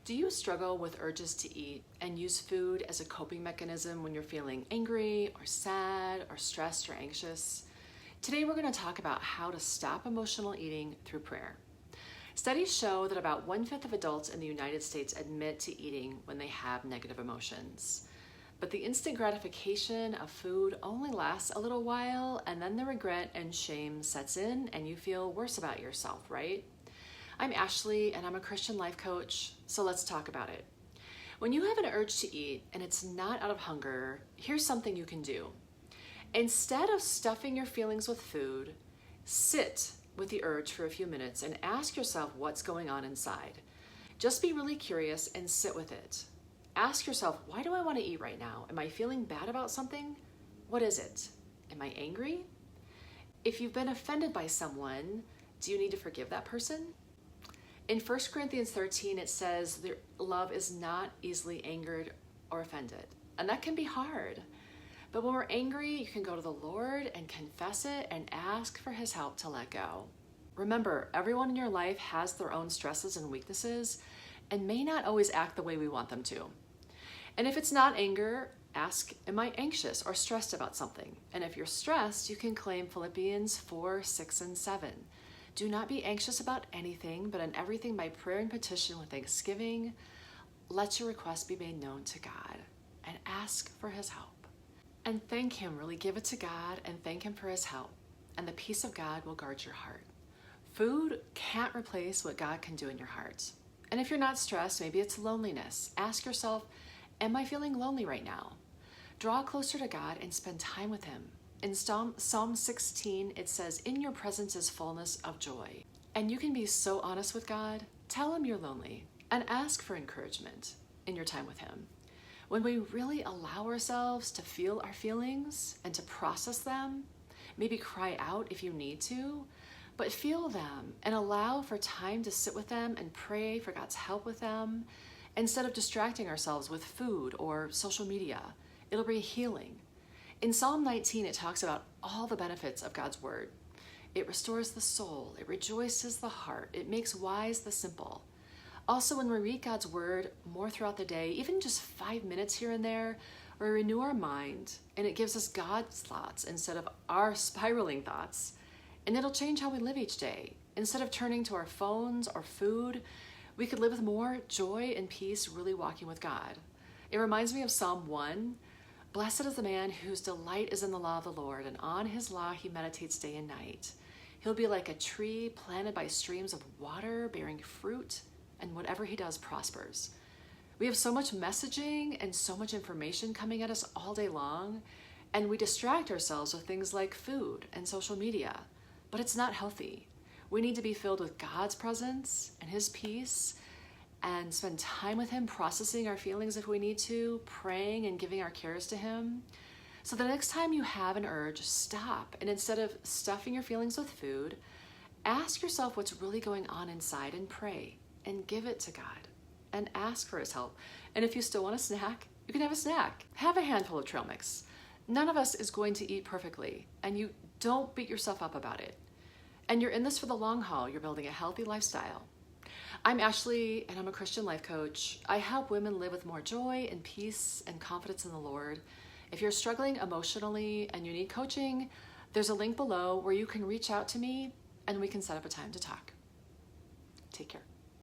Do you struggle with urges to eat and use food as a coping mechanism when you're feeling angry or sad or stressed or anxious? Today we're going to talk about how to stop emotional eating through prayer. Studies show that about 1/5 of adults in the United States admit to eating when they have negative emotions. But the instant gratification of food only lasts a little while, and then the regret and shame sets in and you feel worse about yourself, right? I'm Ashley and I'm a Christian life coach, so let's talk about it. When you have an urge to eat and it's not out of hunger, here's something you can do. Instead of stuffing your feelings with food, sit with the urge for a few minutes and ask yourself what's going on inside. Just be really curious and sit with it. Ask yourself, why do I want to eat right now? Am I feeling bad about something? What is it? Am I angry? If you've been offended by someone, do you need to forgive that person? In 1 Corinthians 13, it says love is not easily angered or offended. And that can be hard. But when we're angry, you can go to the Lord and confess it and ask for His help to let go. Remember, everyone in your life has their own stresses and weaknesses and may not always act the way we want them to. And if it's not anger, ask, am I anxious or stressed about something? And if you're stressed, you can claim Philippians 4, 6, and 7. Do not be anxious about anything, but in everything by prayer and petition with thanksgiving, let your requests be made known to God and ask for His help. And thank Him, really give it to God and thank Him for His help. And the peace of God will guard your heart. Food can't replace what God can do in your heart. And if you're not stressed, maybe it's loneliness. Ask yourself, am I feeling lonely right now? Draw closer to God and spend time with Him. In Psalm 16, it says, in your presence is fullness of joy. And you can be so honest with God. Tell Him you're lonely and ask for encouragement in your time with Him. When we really allow ourselves to feel our feelings and to process them, maybe cry out if you need to, but feel them and allow for time to sit with them and pray for God's help with them instead of distracting ourselves with food or social media. It'll bring healing. In Psalm 19, it talks about all the benefits of God's word. It restores the soul. It rejoices the heart. It makes wise the simple. Also, when we read God's word more throughout the day, even just 5 minutes here and there, we renew our mind and it gives us God's thoughts instead of our spiraling thoughts. And it'll change how we live each day. Instead of turning to our phones or food, we could live with more joy and peace, really walking with God. It reminds me of Psalm 1. Blessed is the man whose delight is in the law of the Lord, and on His law he meditates day and night. He'll be like a tree planted by streams of water, bearing fruit, and whatever he does prospers. We have so much messaging and so much information coming at us all day long, and we distract ourselves with things like food and social media, but it's not healthy. We need to be filled with God's presence and His peace and spend time with Him, processing our feelings if we need to, praying and giving our cares to Him. So the next time you have an urge, stop, and instead of stuffing your feelings with food, ask yourself what's really going on inside and pray and give it to God and ask for His help. And if you still want a snack, you can have a snack. Have a handful of trail mix. None of us is going to eat perfectly, and you don't beat yourself up about it. And you're in this for the long haul. You're building a healthy lifestyle. I'm Ashley, and I'm a Christian life coach. I help women live with more joy and peace and confidence in the Lord. If you're struggling emotionally and you need coaching, there's a link below where you can reach out to me and we can set up a time to talk. Take care.